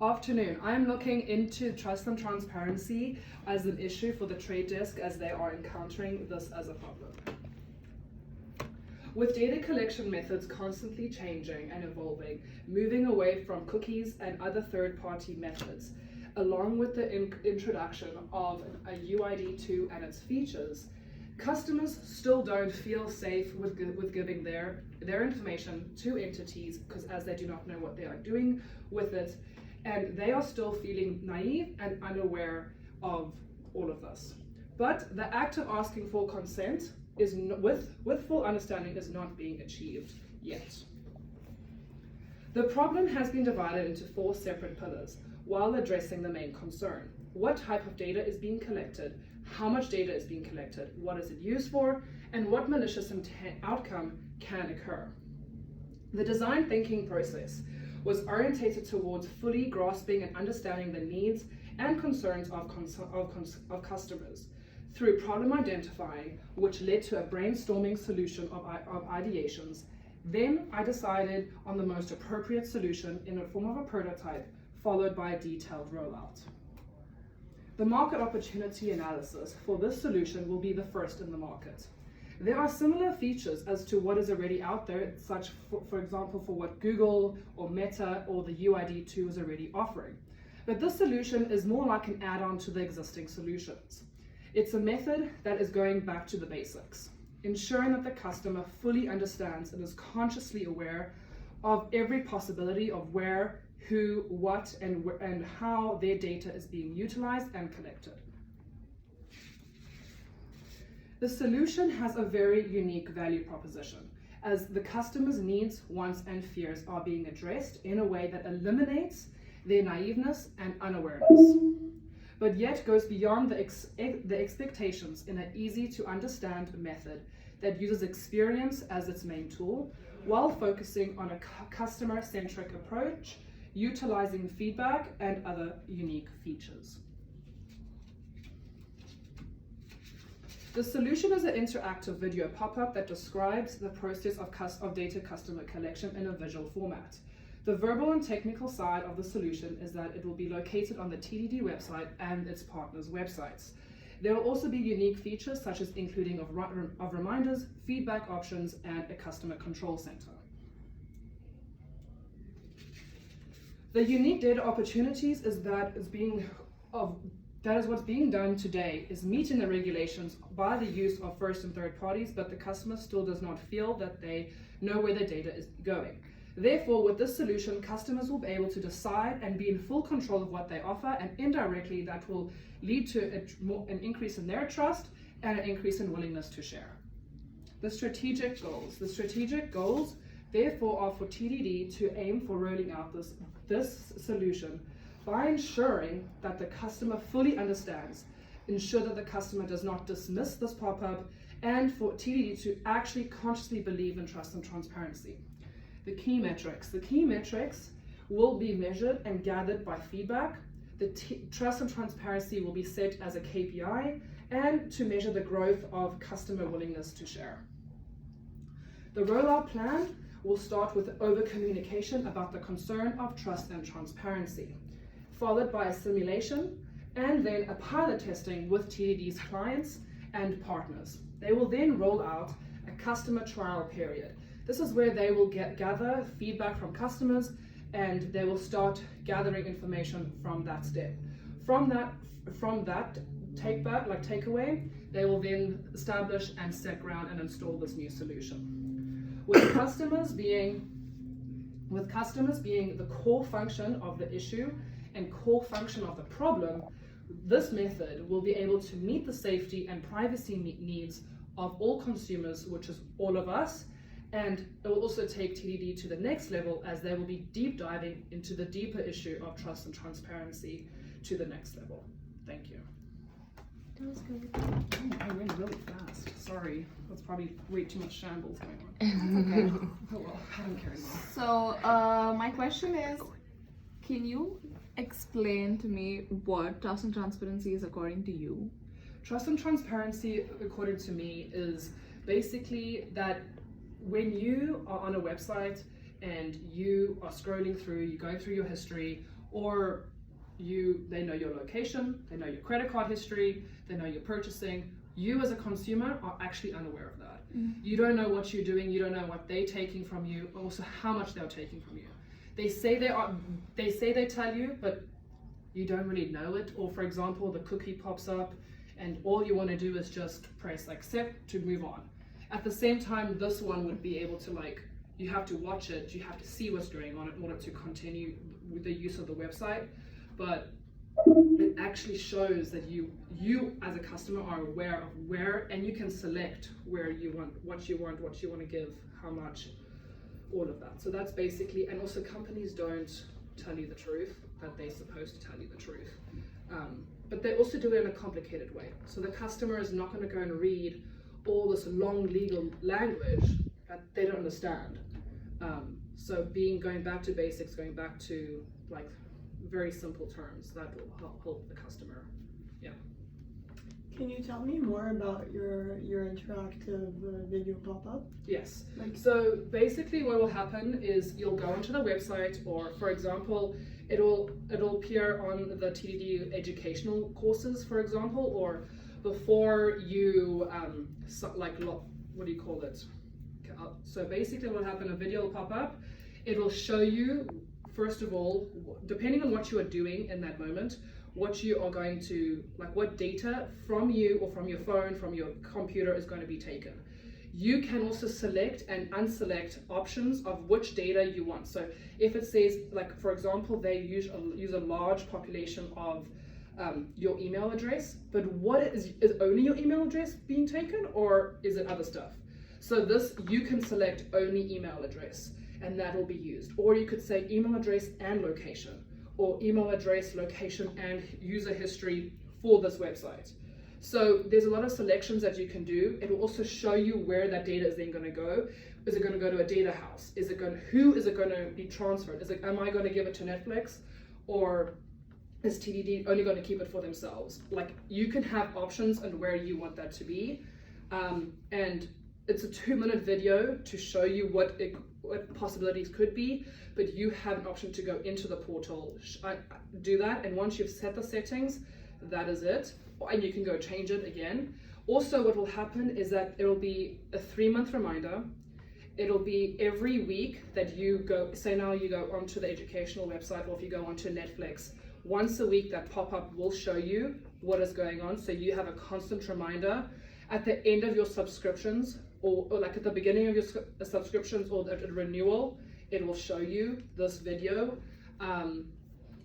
Afternoon. I am looking into trust and transparency as an issue for the trade desk as they are encountering this as a problem. With data collection methods constantly changing and evolving, moving away from cookies and other third-party methods, along with the introduction of a UID2 and its features, customers still don't feel safe with giving their information to entities because as they do not know what they are doing with it, and they are still feeling naive and unaware of all of this. But the act of asking for consent is with full understanding is not being achieved yet. The problem has been divided into 4 separate pillars while addressing the main concern. What type of data is being collected, how much data is being collected, what is it used for, and what malicious outcome can occur. The design thinking process was orientated towards fully grasping and understanding the needs and concerns of customers through problem identifying, which led to a brainstorming solution of ideations. Then I decided on the most appropriate solution in the form of a prototype, followed by a detailed rollout. The market opportunity analysis for this solution will be the first in the market. There are similar features as to what is already out there, such for example for what Google or Meta or the UID2 is already offering. But this solution is more like an add-on to the existing solutions. It's a method that is going back to the basics, ensuring that the customer fully understands and is consciously aware of every possibility of where, who, what, and how their data is being utilized and collected. The solution has a very unique value proposition, as the customer's needs, wants, and fears are being addressed in a way that eliminates their naiveness and unawareness, but yet goes beyond the expectations in an easy-to-understand method that uses experience as its main tool, while focusing on a customer-centric approach, utilizing feedback and other unique features. The solution is an interactive video pop-up that describes the process of data customer collection in a visual format. The verbal and technical side of the solution is that it will be located on the TDD website and its partners' websites. There will also be unique features such as including of reminders, feedback options, and a customer control center. The unique data opportunities is what's being done today is meeting the regulations by the use of first and third parties, but the customer still does not feel that they know where the data is going. Therefore, with this solution, customers will be able to decide and be in full control of what they offer, and indirectly that will lead to an increase in their trust and an increase in willingness to share. The strategic goals. The strategic goals, therefore, are for TDD to aim for rolling out this solution by ensuring that the customer fully understands, ensure that the customer does not dismiss this pop-up, and for TDD to actually consciously believe in trust and transparency. The key metrics. The key metrics will be measured and gathered by feedback. The trust and transparency will be set as a KPI and to measure the growth of customer willingness to share. The rollout plan will start with over-communication about the concern of trust and transparency, followed by a simulation and then a pilot testing with TDD's clients and partners. They will then roll out a customer trial period. This is where they will gather feedback from customers and they will start gathering information from that step. From that takeaway, they will then establish and set ground and install this new solution. With customers being the core function of the issue and core function of the problem, this method will be able to meet the safety and privacy needs of all consumers, which is all of us, and it will also take TDD to the next level as they will be deep diving into the deeper issue of trust and transparency to the next level. Thank you. That was good. Oh, I went really fast. Sorry, that's probably way too much shambles going on. Okay. Oh well, I don't care anymore. So my question is, can you explain to me what trust and transparency is according to you? Trust and transparency, according to me, is basically that when you are on a website and you are scrolling through, you're going through your history or they know your location, they know your credit card history, they know your purchasing. You as a consumer are actually unaware of that. You don't know what you're doing, you don't know what they're taking from you, also how much they're taking from you. They say they tell you, but you don't really know it. Or for example, the cookie pops up and all you want to do is just press accept to move on. At the same time, this one would be able to, like, you have to watch it, you have to see what's going on in order to continue with the use of the website. But it actually shows that you as a customer are aware of where, and you can select where you want, what you want to give, how much, all of that. So that's basically, and also companies don't tell you the truth, that they're supposed to tell you the truth. But they also do it in a complicated way. So the customer is not going to go and read all this long legal language that they don't understand. So going back to basics, going back to like very simple terms, that will help the customer. Yeah. Can you tell me more about your interactive video pop-up? Yes. Like, so basically what will happen is you'll go onto the website, or for example, it'll appear on the TDD educational courses, for example, or before you what do you call it? So basically what will happen, a video will pop up. It will show you, first of all, depending on what you are doing in that moment, what you are going to, like what data from you or from your phone, from your computer is going to be taken. You can also select and unselect options of which data you want. So if it says, like for example, they use a large population of your email address, but what is only your email address being taken, or is it other stuff? So this, you can select only email address, and that will be used. Or you could say email address and location, or email address, location, and user history for this website. So there's a lot of selections that you can do. It will also show you where that data is then going to go. Is it going to go to a data house? Who is it going to be transferred? Am I going to give it to Netflix, or is TDD only going to keep it for themselves? Like, you can have options on where you want that to be, and it's a 2-minute video to show you what possibilities could be, but you have an option to go into the portal, do that, and once you've set the settings, that is it, and you can go change it again. Also, what will happen is that it'll be a 3-month reminder. It'll be every week that you go, say now you go onto the educational website, or if you go onto Netflix, once a week that pop-up will show you what is going on, so you have a constant reminder. At the end of your subscriptions, or like at the beginning of your subscriptions or at a renewal, it will show you this video.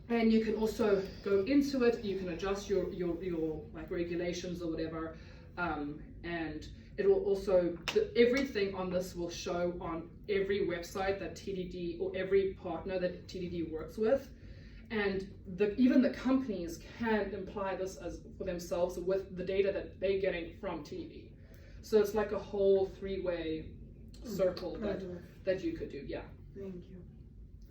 And you can also go into it, you can adjust your like regulations or whatever, and it will also, everything on this will show on every website that TDD, or every partner that TDD works with. And even the companies can imply this as for themselves with the data that they're getting from TDD. So it's like a whole 3-way circle that you could do, yeah. Thank you.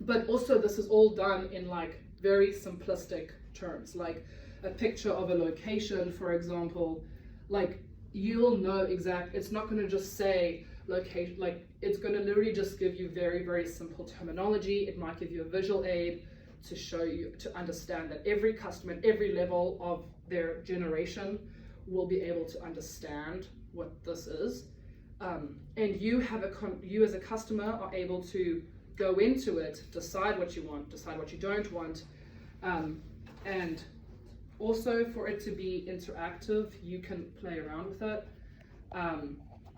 But also this is all done in like very simplistic terms, like a picture of a location, for example, like you'll know it's not going to just say location, like it's going to literally just give you very, very simple terminology. It might give you a visual aid to show you, to understand that every customer at every level of their generation will be able to understand what this is. And you as a customer are able to go into it, decide what you want, decide what you don't want, and also for it to be interactive, you can play around with it.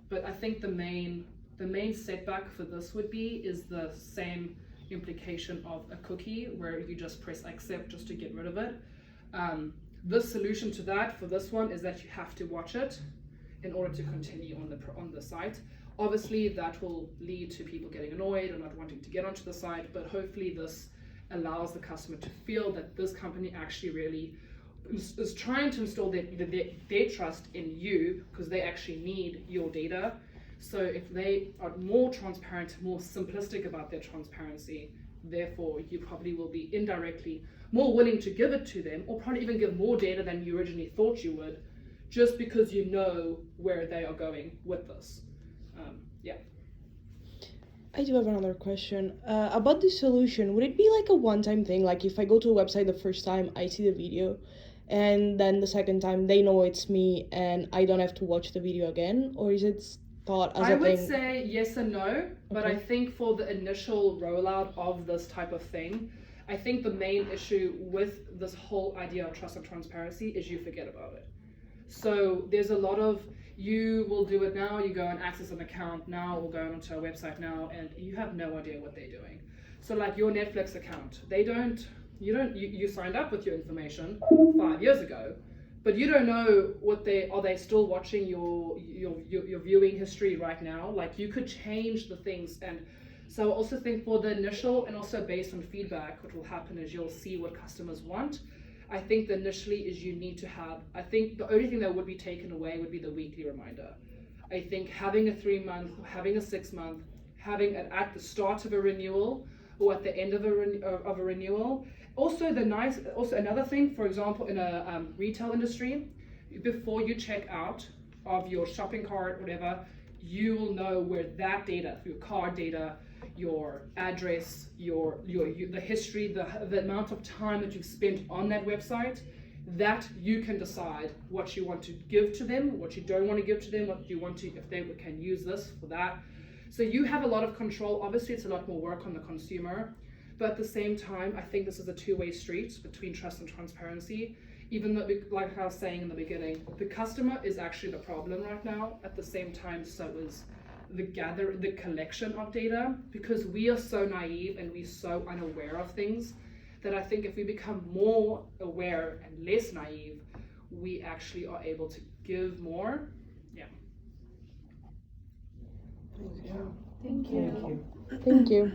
But I think the main setback for this would be is the same implication of a cookie, where you just press accept just to get rid of it. The solution to that for this one is that you have to watch it in order to continue on the site. Obviously that will lead to people getting annoyed or not wanting to get onto the site, but hopefully this allows the customer to feel that this company actually really is trying to install their trust in you, because they actually need your data. So if they are more transparent, more simplistic about their transparency, therefore you probably will be indirectly more willing to give it to them, or probably even give more data than you originally thought you would, just because you know where they are going with this. Yeah. I do have another question. About the solution, would it be like a one-time thing? Like if I go to a website the first time, I see the video, and then the second time they know it's me and I don't have to watch the video again? Or is it thought as I a would thing? say yes and no, but Okay. I think for the initial rollout of this type of thing, I think the main issue with this whole idea of trust and transparency is you forget about it. So there's a lot of, you will do it now, you go and access an account now or go onto a website now and you have no idea what they're doing. So like your Netflix account, you signed up with your information 5 years ago, but you don't know are they still watching your viewing history right now? Like you could change the things. And so I also think for the initial and also based on feedback, what will happen is you'll see what customers want. I think that initially is you need to have, I think the only thing that would be taken away would be the weekly reminder. I think having a 3-month, having a 6-month, having it at the start of a renewal or at the end of a renewal. Also another thing, for example, in a retail industry, before you check out of your shopping cart, whatever, you will know where that data, your card data, your address, the history, the amount of time that you've spent on that website, that you can decide what you want to give to them, what you don't want to give to them, what you want to, if they can use this for that. So you have a lot of control. Obviously, it's a lot more work on the consumer, but at the same time, I think this is a two-way street between trust and transparency. Even though, like I was saying in the beginning, the customer is actually the problem right now. At the same time, so is the collection of data, because we are so naive and we're so unaware of things that I think if we become more aware and less naive, we actually are able to give more. Yeah. Thank you. Thank you.